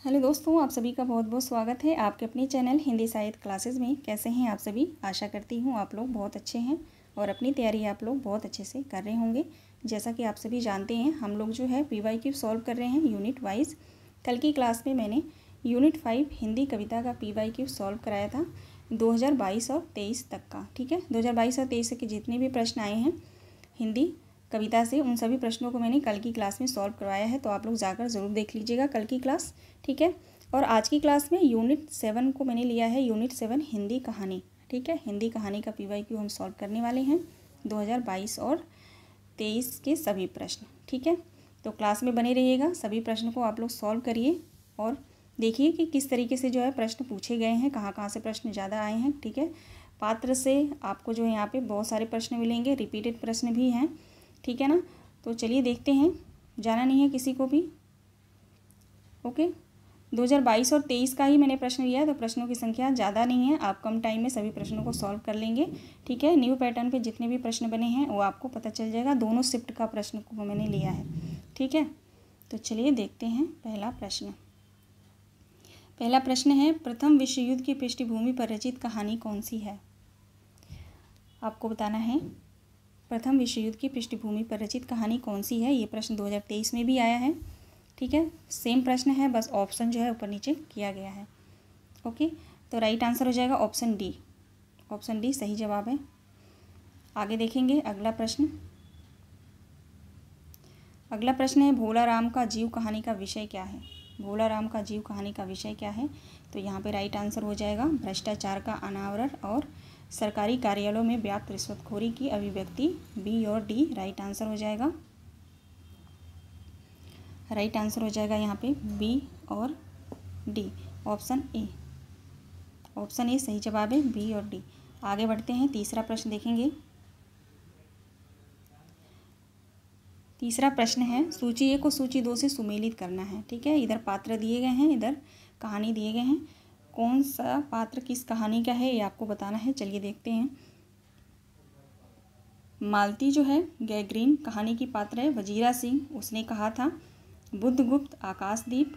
Hello दोस्तों, आप सभी का बहुत बहुत स्वागत है आपके अपने चैनल हिंदी साहित्य क्लासेस में। कैसे हैं आप सभी? आशा करती हूँ आप लोग बहुत अच्छे हैं और अपनी तैयारी आप लोग बहुत अच्छे से कर रहे होंगे। जैसा कि आप सभी जानते हैं, हम लोग जो है PYQ सॉल्व कर रहे हैं यूनिट वाइज। कल की क्लास में मैंने यूनिट 5 हिंदी कविता का PYQ सॉल्व कराया था 2022 और 23 तक का। ठीक है, 2022 और 23 के जितने भी प्रश्न आए हैं हिंदी कविता से, उन सभी प्रश्नों को मैंने कल की क्लास में सॉल्व करवाया है। तो आप लोग जाकर ज़रूर देख लीजिएगा कल की क्लास। ठीक है, और आज की क्लास में यूनिट 7 को मैंने लिया है, यूनिट 7 हिंदी कहानी। ठीक है, हिंदी कहानी का PYQ हम सॉल्व करने वाले हैं 2022 और 23 के सभी प्रश्न। ठीक है, तो क्लास में बने रहिएगा, सभी प्रश्न को आप लोग सॉल्व करिए और देखिए कि किस तरीके से जो है प्रश्न पूछे गए हैं, कहाँ कहाँ से प्रश्न ज़्यादा आए हैं। ठीक है, पात्र से आपको जो है यहाँ पे बहुत सारे प्रश्न मिलेंगे, रिपीटेड प्रश्न भी हैं। ठीक है ना, तो चलिए देखते हैं, जाना नहीं है किसी को भी। ओके, 2022 और 23 का ही मैंने प्रश्न लिया है, तो प्रश्नों की संख्या ज़्यादा नहीं है, आप कम टाइम में सभी प्रश्नों को सॉल्व कर लेंगे। ठीक है, न्यू पैटर्न पे जितने भी प्रश्न बने हैं वो आपको पता चल जाएगा। दोनों शिफ्ट का प्रश्न को मैंने लिया है। ठीक है, तो चलिए देखते हैं पहला प्रश्न। पहला प्रश्न है, प्रथम विश्व युद्ध की पृष्ठभूमि पर रचित कहानी कौन सी है? आपको बताना है प्रथम विश्व युद्ध की पृष्ठभूमि पर रचित कहानी कौन सी है। ये प्रश्न 2023 में भी आया है। ठीक है, सेम प्रश्न है, बस ऑप्शन जो है ऊपर नीचे किया गया है। ओके, तो राइट आंसर हो जाएगा ऑप्शन डी। ऑप्शन डी सही जवाब है। आगे देखेंगे अगला प्रश्न। अगला प्रश्न है, भोला राम का जीव कहानी का विषय क्या है? भोला राम का जीव कहानी का विषय क्या है? तो यहाँ पे राइट आंसर हो जाएगा भ्रष्टाचार का अनावरण और सरकारी कार्यालयों में व्याप्त रिश्वतखोरी की अभिव्यक्ति। बी और डी राइट आंसर हो जाएगा। राइट आंसर हो जाएगा यहाँ पे बी और D, option A. Option A सही जवाब है, बी और डी। आगे बढ़ते हैं, तीसरा प्रश्न देखेंगे। तीसरा प्रश्न है, सूची 1 को सूची 2 से सुमेलित करना है। ठीक है, इधर पात्र दिए गए हैं, इधर कहानी दिए गए हैं। कौन सा पात्र किस कहानी का है ये आपको बताना है। चलिए देखते हैं। मालती जो है गैग्रीन कहानी की पात्र है। वजीरा सिंह, उसने कहा था। बुद्धगुप्त आकाशदीप।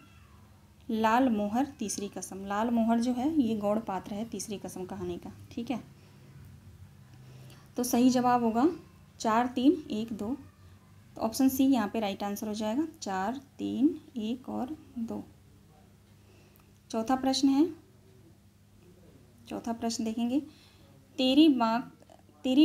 लाल मोहर तीसरी कसम। लाल मोहर जो है ये गौड़ पात्र है तीसरी कसम कहानी का। ठीक है, तो सही जवाब होगा 4, 3, 1, 2। तो ऑप्शन सी यहाँ पे राइट आंसर हो जाएगा, 4, 3, 1 और 2। चौथा प्रश्न है, चौथा प्रश्न देखेंगे। तेरी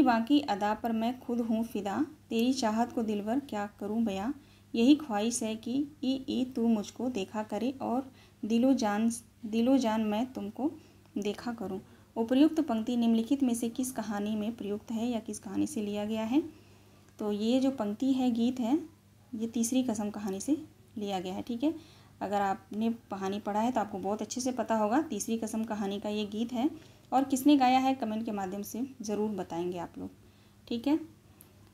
बाकी अदा पर मैं खुद हूँ फिदा, तेरी चाहत को दिलवर क्या करूँ बयां, यही ख्वाहिश है कि ई तू मुझको देखा करे और दिलो जान मैं तुमको देखा करूँ। उपर्युक्त पंक्ति निम्नलिखित में से किस कहानी में प्रयुक्त है या किस कहानी से लिया गया है? तो ये जो पंक्ति है, गीत है, ये तीसरी कसम कहानी से लिया गया है। ठीक है, अगर आपने कहानी पढ़ा है तो आपको बहुत अच्छे से पता होगा तीसरी कसम कहानी का ये गीत है। और किसने गाया है कमेंट के माध्यम से ज़रूर बताएंगे आप लोग। ठीक है,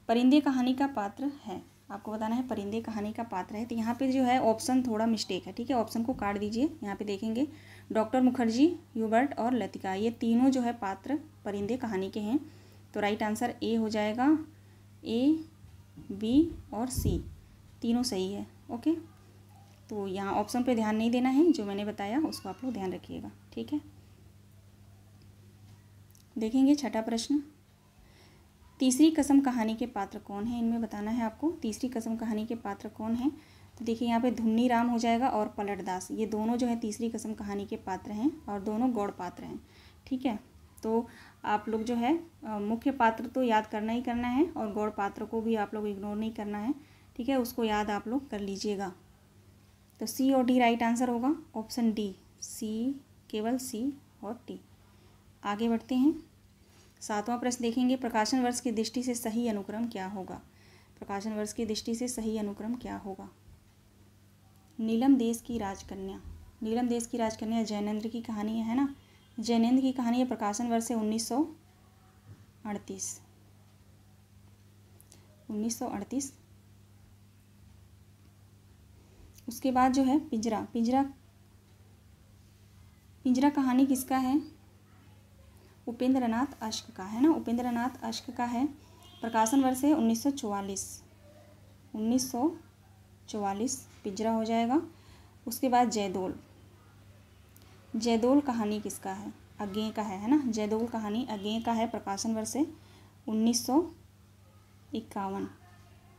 परिंदे कहानी का पात्र है, आपको बताना है परिंदे कहानी का पात्र है। तो यहाँ पे जो है ऑप्शन थोड़ा मिस्टेक है। ठीक है, ऑप्शन को काट दीजिए। यहाँ पे देखेंगे डॉक्टर मुखर्जी, ह्यूबर्ट और लतिका, ये तीनों जो है पात्र परिंदे कहानी के हैं। तो राइट आंसर ए हो जाएगा। ए, बी और सी तीनों सही है। ओके, तो यहाँ ऑप्शन पे ध्यान नहीं देना है, जो मैंने बताया उसको आप लोग ध्यान रखिएगा। ठीक है, देखेंगे छठा प्रश्न। तीसरी कसम कहानी के पात्र कौन है, इनमें बताना है आपको। तीसरी कसम कहानी के पात्र कौन है? तो देखिए यहाँ पे धुन्नी राम हो जाएगा और पलट दास, ये दोनों जो है तीसरी कसम कहानी के पात्र हैं और दोनों गौड़ पात्र हैं। ठीक है, तो आप लोग जो है मुख्य पात्र तो याद करना ही करना है और गौड़ पात्र को भी आप लोग इग्नोर नहीं करना है। ठीक है, उसको याद आप लोग कर लीजिएगा। तो सी और डी राइट आंसर होगा, ऑप्शन डी, सी, केवल सी और डी। आगे बढ़ते हैं, सातवां प्रश्न देखेंगे। प्रकाशन वर्ष की दृष्टि से सही अनुक्रम क्या होगा? प्रकाशन वर्ष की दृष्टि से सही अनुक्रम क्या होगा? नीलम देश की राजकन्या। नीलम देश की राजकन्या जैनेन्द्र की कहानी है ना, जैनेन्द्र की कहानी है। प्रकाशन वर्ष है 1938। 1938। उसके बाद जो है पिंजरा। पिंजरा कहानी किसका है? उपेंद्र नाथ अश्क का है ना, उपेंद्र नाथ अश्क का है। प्रकाशन वर्ष है 1944। 1944 पिंजरा हो जाएगा। उसके बाद जयदोल। जयदोल कहानी किसका है? अज्ञेय का है ना। जयदोल कहानी अज्ञेय का है। प्रकाशन वर्ष है 1951।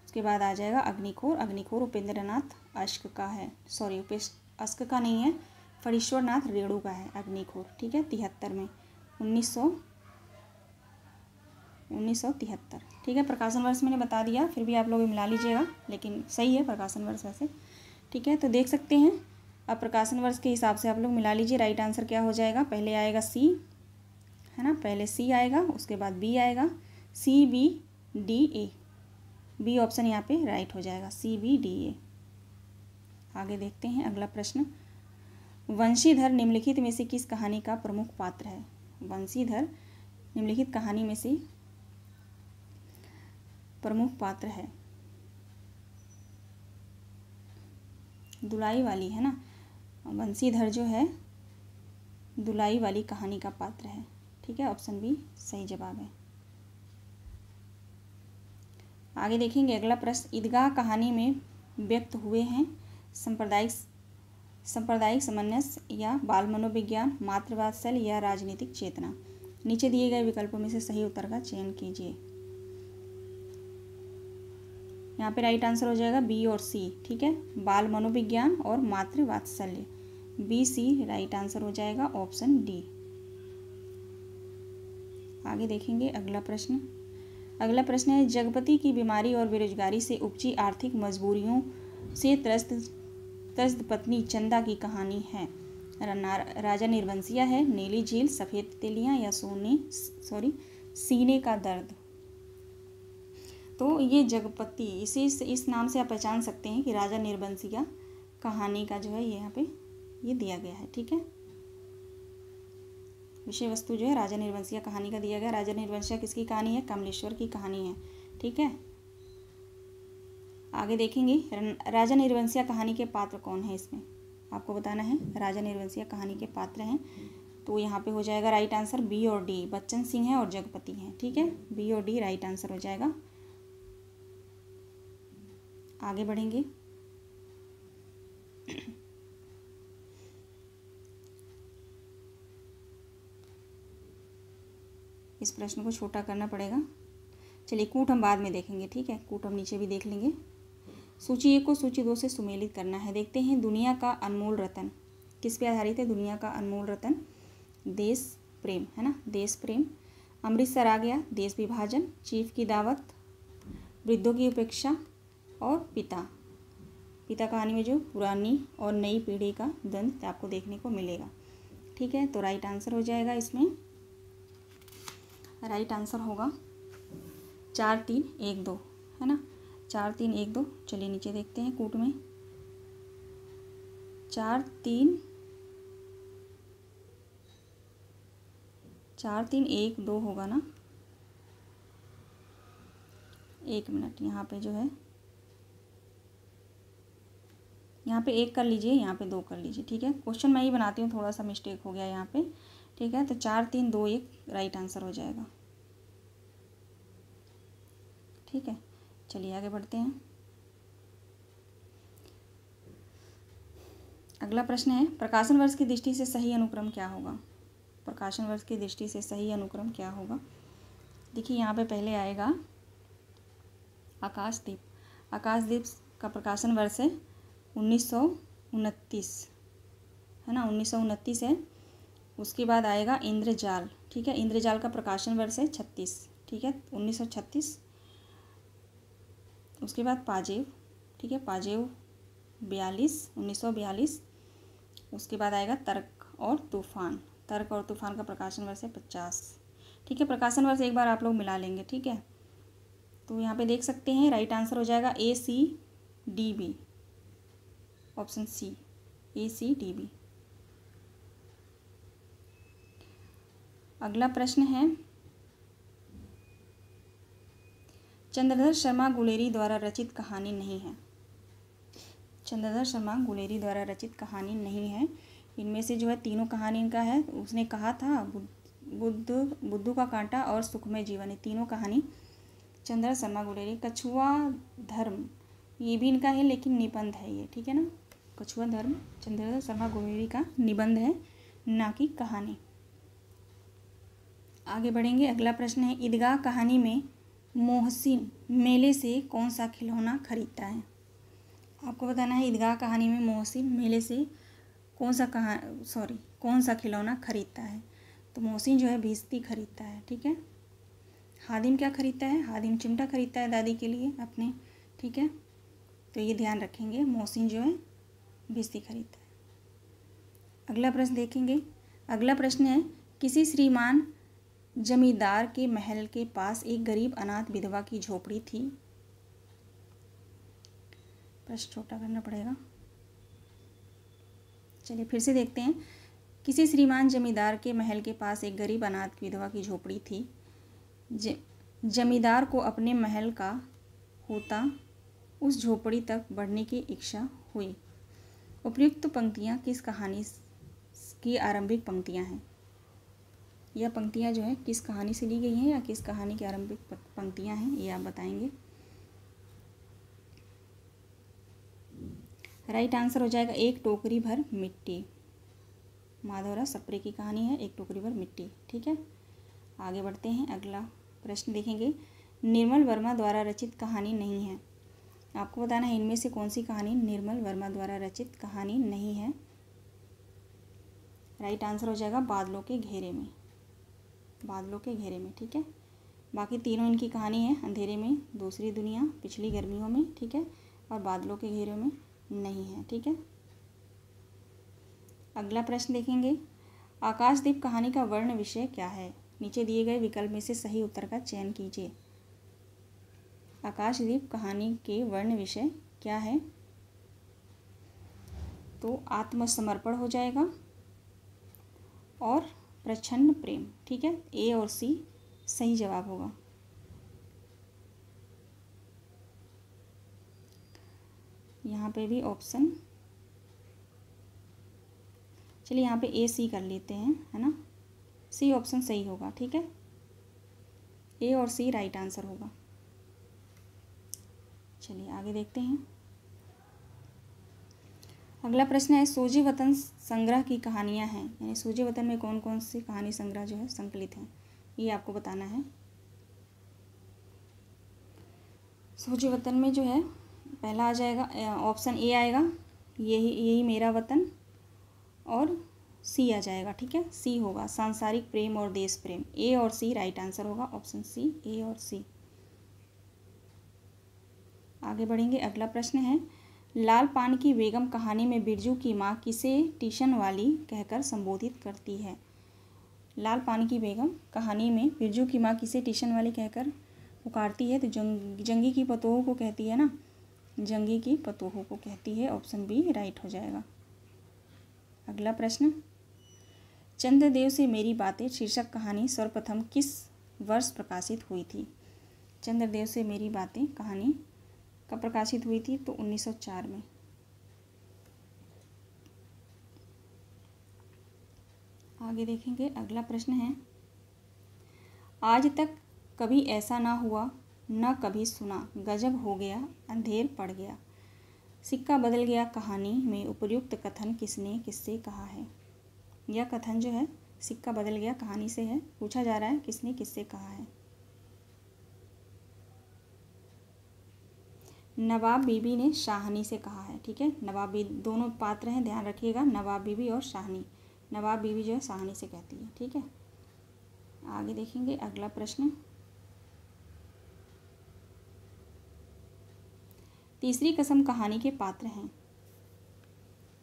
उसके बाद आ जाएगा अग्निखोर। अग्निखोर उपेंद्रनाथ अश्क का है, सॉरी अश्क का नहीं है, फणीश्वरनाथ रेणु का है अग्निखोर। ठीक है, 73 में 1973। ठीक है, प्रकाशन वर्ष मैंने बता दिया, फिर भी आप लोग मिला लीजिएगा, लेकिन सही है प्रकाशन वर्ष वैसे। ठीक है, तो देख सकते हैं अब प्रकाशन वर्ष के हिसाब से आप लोग मिला लीजिए। राइट आंसर क्या हो जाएगा? पहले आएगा सी, है ना, पहले सी आएगा, उसके बाद बी आएगा, C B D A. B option यहाँ पे राइट हो जाएगा, सी बी डी ए। आगे देखते हैं अगला प्रश्न। वंशीधर निम्नलिखित में से किस कहानी का प्रमुख पात्र है? वंशीधर निम्नलिखित कहानी में से प्रमुख पात्र है। दुलाई वाली, है ना, वंशीधर जो है दुलाई वाली कहानी का पात्र है। ठीक है, ऑप्शन बी सही जवाब है। आगे देखेंगे अगला प्रश्न। ईदगाह कहानी में व्यक्त हुए हैं सांप्रदायिक सामंजस्य या बाल मनोविज्ञान, मातृवात्सल्य या राजनीतिक चेतना। नीचे दिए गए विकल्पों में से सही उत्तर का चयन कीजिए। यहाँ पे राइट आंसर हो जाएगा बी और सी। ठीक है, बाल मनोविज्ञान और मातृवात्सल्य, बी सी राइट आंसर हो जाएगा, ऑप्शन डी। आगे देखेंगे अगला प्रश्न। अगला प्रश्न है, जगपति की बीमारी और बेरोजगारी से उपजी आर्थिक मजबूरियों से त्रस्त पत्नी चंदा की कहानी है। राजा निर्वंशिया है, नीली झील, सफ़ेद तितलियाँ या सीने का दर्द। तो ये जगपति, इस नाम से आप पहचान सकते हैं कि राजा निर्वंशिया कहानी का जो है यहाँ पे ये दिया गया है। ठीक है, विषय वस्तु जो है राजा निर्वंशिया कहानी का दिया गया। राजा निर्वंशिया किसकी कहानी है? कमलेश्वर की कहानी है। ठीक है, आगे देखेंगे राजा निर्वंशिया कहानी के पात्र कौन है, इसमें आपको बताना है। राजा निर्वंशिया कहानी के पात्र हैं, तो यहाँ पे हो जाएगा राइट आंसर बी और डी, बच्चन सिंह है और जगपति हैं। ठीक है, बी और डी राइट आंसर हो जाएगा। आगे बढ़ेंगे। इस प्रश्न को छोटा करना पड़ेगा। चलिए, कूट हम बाद में देखेंगे। ठीक है, कूट हम नीचे भी देख लेंगे। सूची 1 को सूची 2 से सुमेलित करना है। देखते हैं, दुनिया का अनमोल रतन किस पे आधारित है? दुनिया का अनमोल रतन देश प्रेम, है ना, देश प्रेम। अमृतसर आ गया, देश विभाजन, चीफ की दावत, वृद्धों की उपेक्षा और पिता कहानी में जो पुरानी और नई पीढ़ी का द्वंद्व आपको देखने को मिलेगा। ठीक है, तो राइट आंसर हो जाएगा इसमें, राइट आंसर होगा 4 3 1 2, है ना, 4 3 1 2। चलिए नीचे देखते हैं कूट में 4 3 1 2 होगा ना। एक मिनट, यहाँ पे जो है, यहाँ पे 1 कर लीजिए, यहाँ पे 2 कर लीजिए। ठीक है, क्वेश्चन मैं ही बनाती हूँ, थोड़ा सा मिस्टेक हो गया यहाँ पे। ठीक है, तो 4 3 2 1 राइट आंसर हो जाएगा। ठीक है, चलिए आगे बढ़ते हैं। अगला प्रश्न है, प्रकाशन वर्ष की दृष्टि से सही अनुक्रम क्या होगा? प्रकाशन वर्ष की दृष्टि से सही अनुक्रम क्या होगा? देखिए, यहाँ पे पहले आएगा आकाशदीप। आकाशदीप का प्रकाशन वर्ष है 1929, है ना, 1929 है। उसके बाद आएगा इंद्रजाल। ठीक है, इंद्रजाल का प्रकाशन वर्ष है 36। ठीक है, 1936। उसके बाद पाजेव। ठीक है, पाजेव 1942। उसके बाद आएगा तर्क और तूफान। तर्क और तूफान का प्रकाशन वर्ष है 50। ठीक है, प्रकाशन वर्ष एक बार आप लोग मिला लेंगे। ठीक है, तो यहाँ पे देख सकते हैं राइट आंसर हो जाएगा ACDB, ऑप्शन सी, ACDB। अगला प्रश्न है, चंद्रधर शर्मा गुलेरी द्वारा रचित कहानी नहीं है। चंद्रधर शर्मा गुलेरी द्वारा रचित कहानी नहीं है। इनमें से जो है तीनों कहानी इनका है। उसने कहा था बुद्धू का कांटा और सुखमय जीवन, ये तीनों कहानी चंद्रधर शर्मा गुलेरी। कछुआ धर्म ये भी इनका है, लेकिन निबंध है ये। ठीक है ना, कछुआ धर्म चंद्रधर शर्मा गुलेरी का निबंध है, ना कि कहानी। आगे बढ़ेंगे। अगला प्रश्न है, ईदगाह कहानी में मोहसिन मेले से कौन सा खिलौना खरीदता है। आपको बताना है ईदगाह कहानी में मोहसिन मेले से कौन सा खिलौना खरीदता है। तो मोहसिन जो है भिश्ती खरीदता है, ठीक है। हादिम क्या खरीदता है, हादिम चिमटा खरीदता है दादी के लिए अपने, ठीक है। तो ये ध्यान रखेंगे, मोहसिन जो है भिश्ती खरीदता है। अगला प्रश्न देखेंगे। अगला प्रश्न है, किसी श्रीमान जमींदार के महल के पास एक गरीब अनाथ विधवा की झोपड़ी थी। प्रश्न छोटा करना पड़ेगा, चलिए फिर से देखते हैं। किसी श्रीमान जमींदार के महल के पास एक गरीब अनाथ विधवा की झोपड़ी थी। जमींदार को अपने महल का होता उस झोपड़ी तक बढ़ने की इच्छा हुई। उपयुक्त पंक्तियाँ किस कहानी की आरंभिक पंक्तियाँ हैं। यह पंक्तियाँ जो है किस कहानी से ली गई हैं या किस कहानी की आरंभिक पंक्तियाँ हैं, ये आप बताएंगे। राइट आंसर हो जाएगा एक टोकरी भर मिट्टी। माधवराव सप्रे की कहानी है एक टोकरी भर मिट्टी, ठीक है। आगे बढ़ते हैं। अगला प्रश्न देखेंगे। निर्मल वर्मा द्वारा रचित कहानी नहीं है। आपको बताना है इनमें से कौन सी कहानी निर्मल वर्मा द्वारा रचित कहानी नहीं है। राइट आंसर हो जाएगा बादलों के घेरे में, बादलों के घेरे में, ठीक है। बाकी तीनों इनकी कहानी है, अंधेरे में, दूसरी दुनिया, पिछली गर्मियों में, ठीक है, और बादलों के घेरे में नहीं है, ठीक है। अगला प्रश्न देखेंगे। आकाशदीप कहानी का वर्ण विषय क्या है। नीचे दिए गए विकल्प में से सही उत्तर का चयन कीजिए। आकाशदीप कहानी के वर्ण विषय क्या है। तो आत्मसमर्पण हो जाएगा और प्रच्छन्न प्रेम, ठीक है। ए और सी सही जवाब होगा। यहाँ पे भी ऑप्शन, चलिए यहाँ पे ए सी कर लेते हैं, है ना। सी ऑप्शन सही होगा, ठीक है। ए और सी राइट आंसर होगा। चलिए आगे देखते हैं। अगला प्रश्न है, सोजे वतन संग्रह की कहानियाँ हैं, यानी सोजे वतन में कौन कौन सी कहानी संग्रह जो है संकलित हैं, ये आपको बताना है। सोजे वतन में जो है पहला आ जाएगा ऑप्शन ए आएगा, यही मेरा वतन, और सी आ जाएगा, ठीक है। सी होगा सांसारिक प्रेम और देश प्रेम। ए और सी राइट आंसर होगा, ऑप्शन सी, ए और सी। आगे बढ़ेंगे। अगला प्रश्न है, लाल पान की बेगम कहानी में बिरजू की माँ किसे टीशन वाली कहकर संबोधित करती है। लाल पान की बेगम कहानी में बिरजू की माँ किसे टीशन वाली कहकर पुकारती है। तो जंगी की पतोह को कहती है ना, जंगी की पतोह को कहती है, ऑप्शन बी राइट हो जाएगा। अगला प्रश्न, चंद्रदेव से मेरी बातें शीर्षक कहानी सर्वप्रथम किस वर्ष प्रकाशित हुई थी। चंद्रदेव से मेरी बातें कहानी कब प्रकाशित हुई थी। तो 1904 में। आगे देखेंगे। अगला प्रश्न है, आज तक कभी ऐसा ना हुआ न कभी सुना, गजब हो गया अंधेर पड़ गया, सिक्का बदल गया कहानी में उपयुक्त कथन किसने किससे कहा है। यह कथन जो है सिक्का बदल गया कहानी से है, पूछा जा रहा है किसने किससे कहा है। नवाब बीबी ने शाहनी से कहा है, ठीक है। नवाब बीबी दोनों पात्र हैं, ध्यान रखिएगा, नवाब बीबी और शाहनी। नवाब बीबी जो है शाहनी से कहती है, ठीक है। आगे देखेंगे। अगला प्रश्न, तीसरी कसम कहानी के पात्र हैं।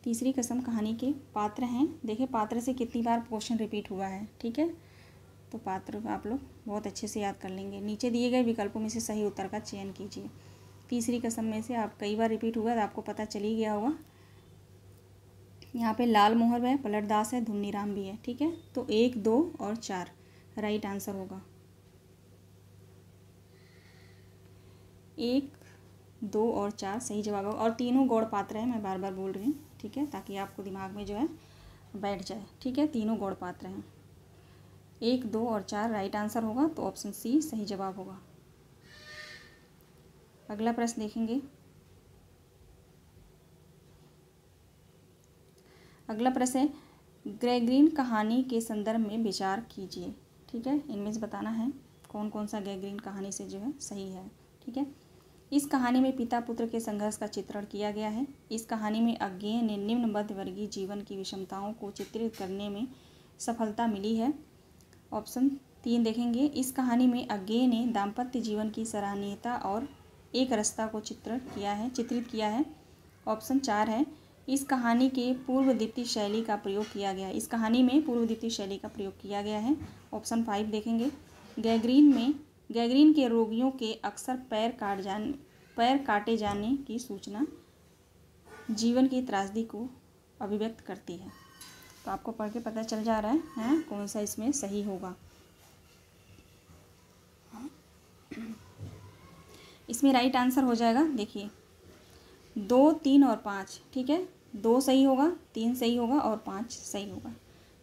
तीसरी कसम कहानी के पात्र हैं। देखिए पात्र से कितनी बार क्वेश्चन रिपीट हुआ है, ठीक है। तो पात्र आप लोग बहुत अच्छे से याद कर लेंगे। नीचे दिए गए विकल्पों में से सही उत्तर का चयन कीजिए। तीसरी कसम में से आप कई बार रिपीट हुआ तो आपको पता चल ही गया होगा। यहाँ पे लाल मोहर है, पलटदास है, धुन्नीराम भी है, ठीक है। तो 1, 2 और 4 राइट आंसर होगा। 1, 2 और 4 सही जवाब होगा। और तीनों गौड़ पात्र है, मैं बार बार बोल रही हूँ, ठीक है, ताकि आपको दिमाग में जो है बैठ जाए, ठीक है। तीनों गौड़ पात्र हैं। 1, 2 और 4 राइट आंसर होगा, तो ऑप्शन सी सही जवाब होगा। अगला प्रश्न देखेंगे। अगला प्रश्न है, गैगरीन कहानी के संदर्भ में विचार कीजिए। ठीक है, इनमें से बताना है कौन कौन सा गैगरीन कहानी से जो है सही है। ठीक है, इस कहानी में पिता पुत्र के संघर्ष का चित्रण किया गया है। इस कहानी में अज्ञेय ने निम्न मध्यवर्गीय जीवन की विषमताओं को चित्रित करने में सफलता मिली है। ऑप्शन 3 देखेंगे, इस कहानी में अज्ञेय ने दाम्पत्य जीवन की सराहनीयता और एक रसता को चित्रित किया है। ऑप्शन 4 है, इस कहानी के पूर्वदीप्ति शैली का प्रयोग किया गया है। इस कहानी में पूर्वदीप्ति शैली का प्रयोग किया गया है। ऑप्शन 5 देखेंगे, गैगरीन के रोगियों के अक्सर पैर काटे जाने की सूचना जीवन की त्रासदी को अभिव्यक्त करती है। तो आपको पढ़ के पता चल जा रहा है कौन सा इसमें सही होगा। इसमें राइट आंसर हो जाएगा, देखिए 2, 3 और 5। ठीक है, 2 सही होगा, 3 सही होगा और 5 सही होगा।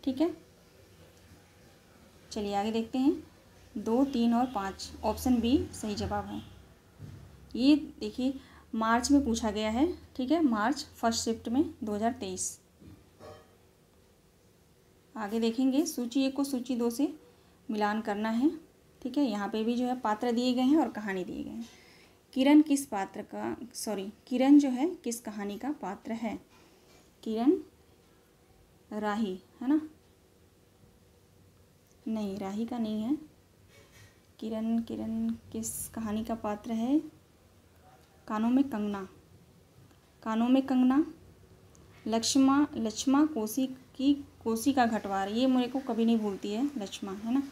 ठीक है, चलिए आगे देखते हैं। 2, 3 और 5, ऑप्शन बी सही जवाब है। ये देखिए मार्च में पूछा गया है। ठीक है, मार्च फर्स्ट शिफ्ट में 2023। आगे देखेंगे, सूची 1 को सूची 2 से मिलान करना है। ठीक है, यहाँ पे भी जो है पात्र दिए गए हैं और कहानी दिए गए हैं। किरण जो है किस कहानी का पात्र है? किरण राही है ना? नहीं, राही का नहीं है। किरण किस कहानी का पात्र है? कानों में कंगना, लक्ष्मा कोसी का घटवार, ये मेरे को कभी नहीं भूलती है, लक्ष्मा है ना।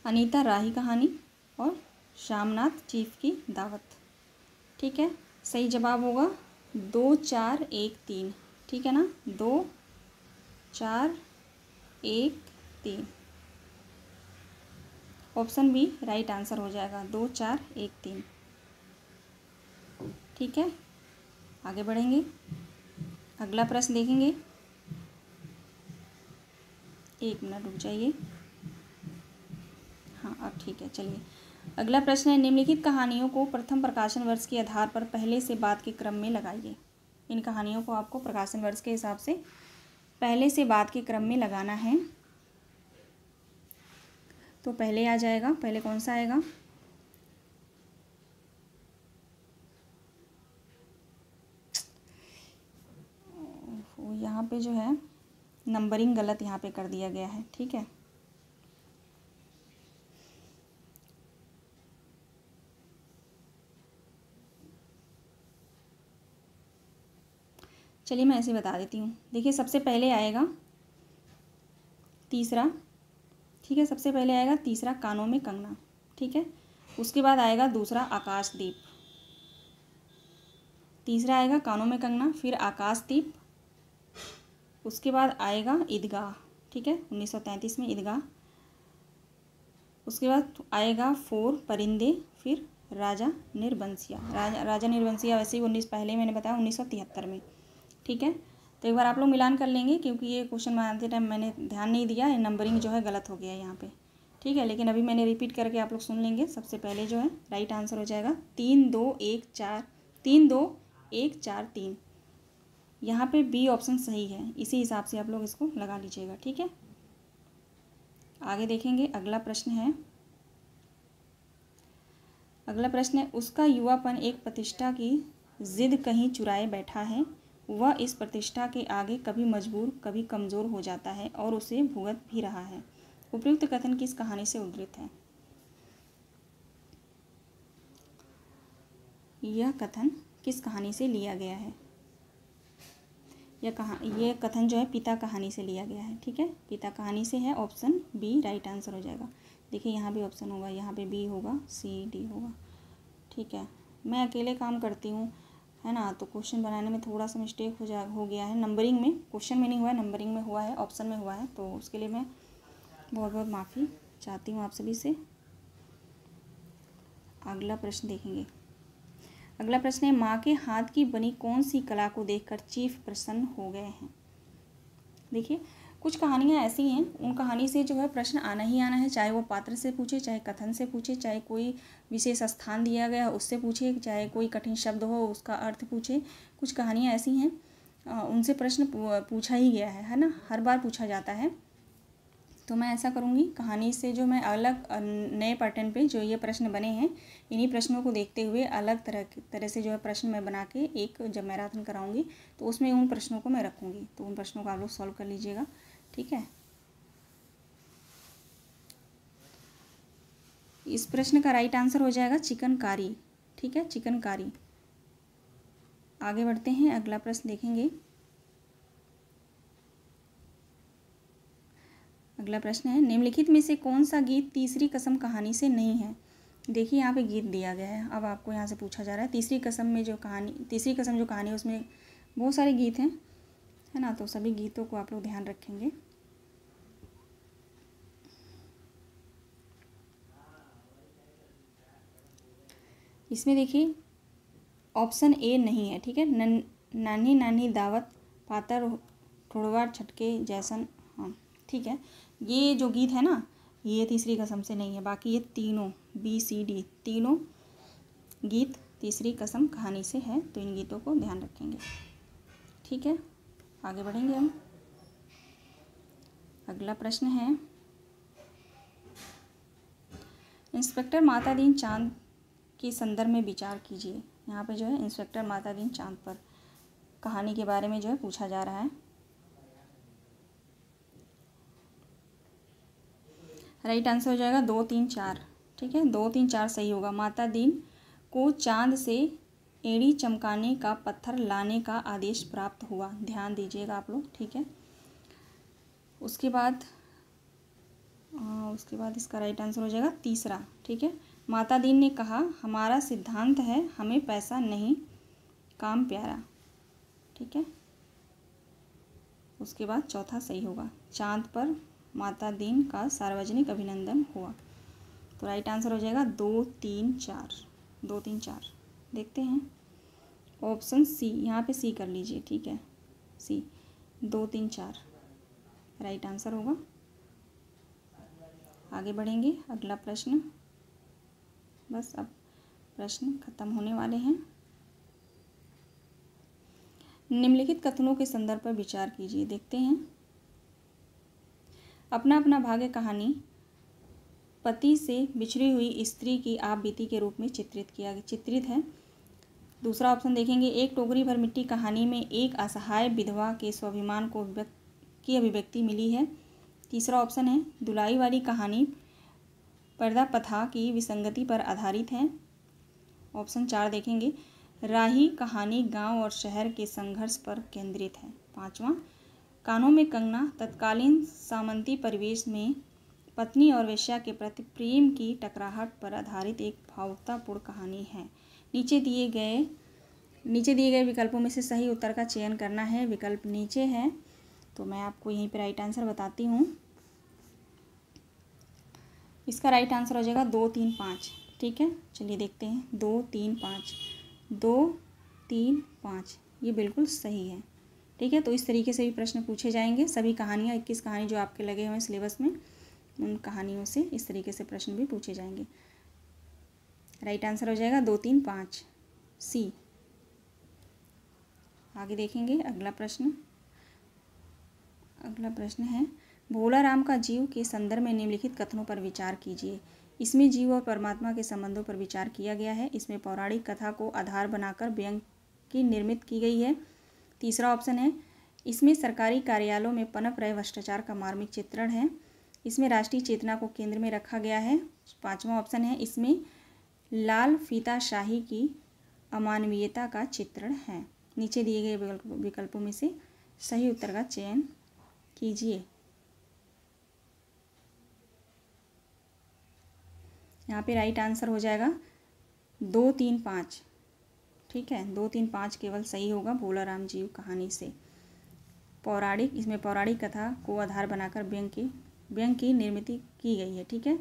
अनीता राही कहानी और श्यामनाथ चीफ की दावत। ठीक है, सही जवाब होगा 2, 4, 1, 3। ठीक है ना, 2, 4, 1, 3। ऑप्शन बी राइट आंसर हो जाएगा, 2, 4, 1, 3। ठीक है, आगे बढ़ेंगे, अगला प्रश्न देखेंगे। 1 मिनट रुक जाइए। हाँ अब ठीक है, चलिए अगला प्रश्न है, निम्नलिखित कहानियों को प्रथम प्रकाशन वर्ष के आधार पर पहले से बाद के क्रम में लगाइए। इन कहानियों को आपको प्रकाशन वर्ष के हिसाब से पहले से बाद के क्रम में लगाना है। तो पहले आ जाएगा, पहले कौन सा आएगा? यहाँ पे जो है नंबरिंग गलत यहाँ पे कर दिया गया है। ठीक है, चलिए मैं ऐसे बता देती हूँ। देखिए सबसे पहले आएगा तीसरा। ठीक है, सबसे पहले आएगा तीसरा कानों में कंगना। ठीक है, उसके बाद आएगा दूसरा आकाशदीप। तीसरा आएगा कानों में कंगना, फिर आकाशदीप, उसके बाद आएगा ईदगाह। ठीक है, 1933 में ईदगाह। उसके बाद आएगा 4 परिंदे, फिर राजा निर्बंसिया। राजा निर्बंसिया वैसे ही पहले मैंने बताया 1973 में। ठीक है, तो एक बार आप लोग मिलान कर लेंगे, क्योंकि ये क्वेश्चन बनाते टाइम मैंने ध्यान नहीं दिया, नंबरिंग जो है गलत हो गया है यहाँ पे। ठीक है, लेकिन अभी मैंने रिपीट करके आप लोग सुन लेंगे। सबसे पहले जो है राइट आंसर हो जाएगा 3, 2, 1, 4, 3, 2, 1, 4, 3। यहाँ पे बी ऑप्शन सही है, इसी हिसाब से आप लोग इसको लगा लीजिएगा। ठीक है, आगे देखेंगे, अगला प्रश्न है। उसका युवापन एक प्रतिष्ठा की जिद कहीं चुराए बैठा है। वह इस प्रतिष्ठा के आगे कभी मजबूर कभी कमज़ोर हो जाता है और उसे भुगत भी रहा है। उपयुक्त कथन किस कहानी से उद्धृत है? यह कथन किस कहानी से लिया गया है? यह कथन जो है पिता कहानी से लिया गया है। ठीक है, पिता कहानी से है। ऑप्शन बी राइट आंसर हो जाएगा। देखिए यहाँ भी ऑप्शन होगा, यहाँ पे बी होगा, सी डी होगा। ठीक है, मैं अकेले काम करती हूँ है ना, तो क्वेश्चन बनाने में थोड़ा सा मिस्टेक हो गया है। नंबरिंग में, क्वेश्चन में नहीं हुआ है, नंबरिंग में हुआ है, ऑप्शन में हुआ है, तो उसके लिए मैं बहुत बहुत माफ़ी चाहती हूँ आप सभी से। अगला प्रश्न देखेंगे। अगला प्रश्न है, माँ के हाथ की बनी कौन सी कला को देखकर चीफ प्रसन्न हो गए हैं? देखिए कुछ कहानियाँ ऐसी हैं, उन कहानी से जो है प्रश्न आना ही आना है, चाहे वो पात्र से पूछे, चाहे कथन से पूछे, चाहे कोई विशेष स्थान दिया गया उससे पूछे, चाहे कोई कठिन शब्द हो उसका अर्थ पूछे। कुछ कहानियाँ ऐसी हैं उनसे प्रश्न पूछा ही गया है ना, हर बार पूछा जाता है। तो मैं ऐसा करूँगी, कहानी से जो मैं अलग नए पैटर्न पे जो ये प्रश्न बने हैं, इन्हीं प्रश्नों को देखते हुए अलग तरह से जो है प्रश्न मैं बना के एक जब मैराथन कराऊंगी तो उसमें उन प्रश्नों को मैं रखूँगी। तो उन प्रश्नों को आप लोग सॉल्व कर लीजिएगा, ठीक है। इस प्रश्न का राइट आंसर हो जाएगा चिकनकारी, ठीक है, चिकनकारी। आगे बढ़ते हैं, अगला प्रश्न देखेंगे। अगला प्रश्न है, निम्नलिखित में से कौन सा गीत तीसरी कसम कहानी से नहीं है। देखिए यहाँ पे गीत दिया गया है, अब आपको यहाँ से पूछा जा रहा है तीसरी कसम में जो कहानी, तीसरी कसम जो कहानी है उसमें बहुत सारे गीत हैं, है ना। तो सभी गीतों को आप लोग ध्यान रखेंगे। इसमें देखिए ऑप्शन ए नहीं है, ठीक है। नानी नानी दावत, पातर ठुड़वा छटके जैसन, हाँ ठीक है। ये जो गीत है ना, ये तीसरी कसम से नहीं है। बाकी ये तीनों BCD तीनों गीत तीसरी कसम कहानी से है। तो इन गीतों को ध्यान रखेंगे, ठीक है। आगे बढ़ेंगे हम। अगला प्रश्न है, इंस्पेक्टर मातादीन चांद के संदर्भ में विचार कीजिए। यहाँ पे जो है इंस्पेक्टर मातादीन चांद पर कहानी के बारे में जो है पूछा जा रहा है। राइट आंसर हो जाएगा 2, 3, 4, ठीक है। 2, 3, 4 सही होगा। मातादीन को चांद से एड़ी चमकाने का पत्थर लाने का आदेश प्राप्त हुआ। ध्यान दीजिएगा आप लोग, ठीक है। उसके बाद इसका राइट आंसर हो जाएगा तीसरा, ठीक है। मातादीन ने कहा हमारा सिद्धांत है, हमें पैसा नहीं काम प्यारा, ठीक है। उसके बाद चौथा सही होगा, चांद पर मातादीन का सार्वजनिक अभिनंदन हुआ। तो राइट आंसर हो जाएगा 2, 3, 4, 2, 3, 4। देखते हैं ऑप्शन सी, यहाँ पे सी कर लीजिए, ठीक है। सी 2, 3, 4 राइट आंसर होगा। आगे बढ़ेंगे, अगला प्रश्न। बस अब प्रश्न खत्म होने वाले हैं। निम्नलिखित कथनों के संदर्भ पर विचार कीजिए। देखते हैं, अपना अपना भाग्य कहानी पति से बिछड़ी हुई स्त्री की आप बीती के रूप में चित्रित है। दूसरा ऑप्शन देखेंगे, एक टोकरी भर मिट्टी कहानी में एक असहाय विधवा के स्वाभिमान की अभिव्यक्ति मिली है। तीसरा ऑप्शन है, दुलाई वाली कहानी पर्दा प्रथा की विसंगति पर आधारित है। ऑप्शन 4 देखेंगे, राही कहानी गांव और शहर के संघर्ष पर केंद्रित है। पांचवा, कानों में कंगना तत्कालीन सामंती परिवेश में पत्नी और वेश्या के प्रति प्रेम की टकराहट पर आधारित एक भावुकतापूर्ण कहानी है। नीचे दिए गए विकल्पों में से सही उत्तर का चयन करना है। विकल्प नीचे है, तो मैं आपको यहीं पर राइट आंसर बताती हूँ। इसका राइट आंसर हो जाएगा 2, 3, 5, ठीक है। चलिए देखते हैं, 2, 3, 5, 2, 3, 5 ये बिल्कुल सही है, ठीक है। तो इस तरीके से भी प्रश्न पूछे जाएंगे। सभी कहानियाँ 21 कहानी जो आपके लगे हुए हैं सिलेबस में, उन कहानियों से इस तरीके से प्रश्न भी पूछे जाएंगे। राइट आंसर हो जाएगा 2, 3, 5 सी। आगे देखेंगे अगला प्रश्न। अगला प्रश्न है, भोला राम का जीव के संदर्भ में निम्नलिखित कथनों पर विचार कीजिए। इसमें जीव और परमात्मा के संबंधों पर विचार किया गया है। इसमें पौराणिक कथा को आधार बनाकर व्यंग्य की निर्मित की गई है। तीसरा ऑप्शन है, इसमें सरकारी कार्यालयों में पनप रहे भ्रष्टाचार का मार्मिक चित्रण है। इसमें राष्ट्रीय चेतना को केंद्र में रखा गया है। पांचवा ऑप्शन है, इसमें लाल फीताशाही की अमानवीयता का चित्रण है। नीचे दिए गए विकल्पों में से सही उत्तर का चयन कीजिए। यहाँ पे राइट आंसर हो जाएगा 2, 3, 5, ठीक है। 2, 3, 5 केवल सही होगा। भोला राम जीव कहानी से इसमें पौराणिक कथा को आधार बनाकर व्यंग्य की निर्मित की गई है, ठीक है।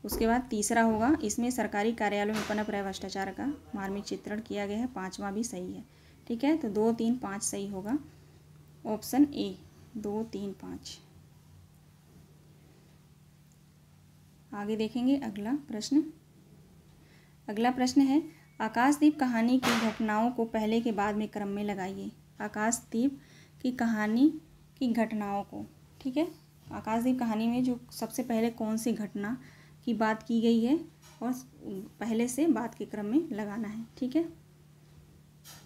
उसके बाद तीसरा होगा, इसमें सरकारी कार्यालयों में पनप रहे भ्रष्टाचार का मार्मिक चित्रण किया गया है। पांचवा भी सही है, ठीक है। तो 2, 3, 5 सही होगा। Option A 2, 3, 5। आगे देखेंगे अगला प्रश्न। अगला प्रश्न है, आकाशदीप कहानी की घटनाओं को पहले के बाद में क्रम में लगाइए। आकाशदीप की कहानी की घटनाओं को। ठीक है, आकाशदीप कहानी में जो सबसे पहले कौन सी घटना की बात की गई है और पहले से बात के क्रम में लगाना है। ठीक है,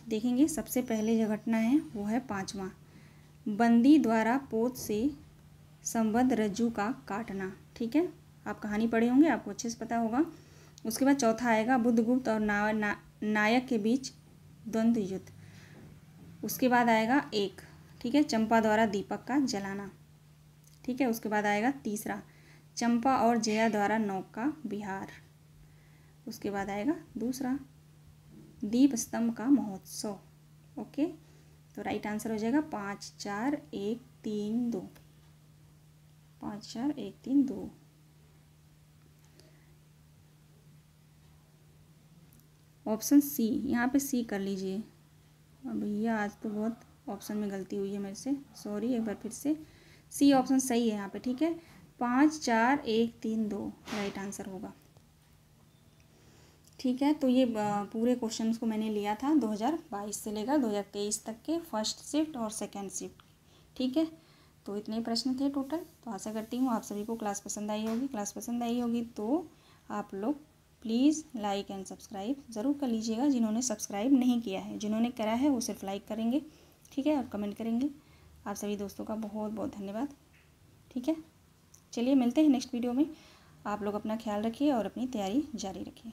देखेंगे सबसे पहले जो घटना है वो है 5वां, बंदी द्वारा पोत से संबद्ध रज्जू का काटना। ठीक है, आप कहानी पढ़े होंगे, आपको अच्छे से पता होगा। उसके बाद चौथा आएगा बुद्धगुप्त और नायक के बीच द्वंद्व युद्ध। उसके बाद आएगा एक, ठीक है, चंपा द्वारा दीपक का जलाना। ठीक है, उसके बाद आएगा तीसरा, चंपा और जया द्वारा नौका विहार। उसके बाद आएगा दूसरा, दीप स्तंभ का महोत्सव। ओके, तो राइट आंसर हो जाएगा 5 4 1 3 2, 5 4 1 3 2। ऑप्शन सी, यहाँ पे सी कर लीजिए। भैया आज तो बहुत ऑप्शन में गलती हुई है मेरे से, सॉरी, एक बार फिर से। सी ऑप्शन सही है यहाँ पे। ठीक है, 5 4 1 3 2 राइट आंसर होगा। ठीक है, तो ये पूरे क्वेश्चंस को मैंने लिया था 2022 से लेकर 2023 तक के फर्स्ट शिफ्ट और सेकेंड शिफ्ट। ठीक है, तो इतने प्रश्न थे टोटल। तो आशा करती हूँ आप सभी को क्लास पसंद आई होगी। क्लास पसंद आई होगी तो आप लोग प्लीज़ लाइक एंड सब्सक्राइब ज़रूर कर लीजिएगा। जिन्होंने सब्सक्राइब नहीं किया है, जिन्होंने करा है वो सिर्फ लाइक करेंगे। ठीक है, और कमेंट करेंगे। आप सभी दोस्तों का बहुत बहुत धन्यवाद। ठीक है, चलिए मिलते हैं नेक्स्ट वीडियो में। आप लोग अपना ख्याल रखिए और अपनी तैयारी जारी रखिए।